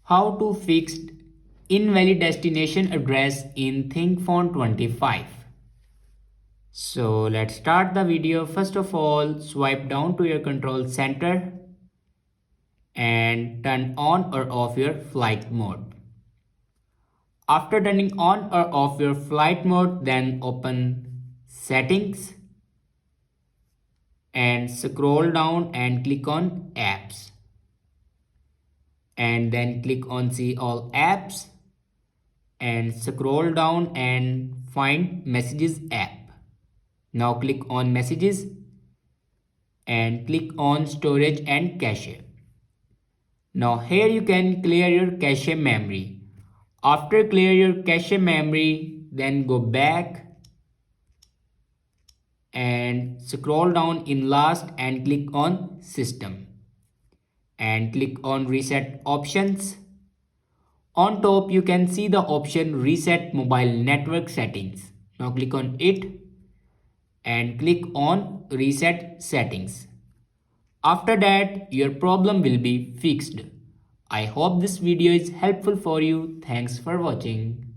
How to fix invalid destination address in ThinkPhone 25. So let's start the video. First of all, swipe down to your control center and turn on or off your flight mode. After turning on or off your flight mode, then open settings and scroll down and click on apps. And then click on see all apps and scroll down and find messages app. Now click on messages and click on storage and cache. Now here you can clear your cache memory. After clear your cache memory, then go back and scroll down in last and click on system and click on reset options. On top you can see the option reset mobile network settings. Now click on it and click on reset settings. After that your problem will be fixed. I hope this video is helpful for you. Thanks for watching.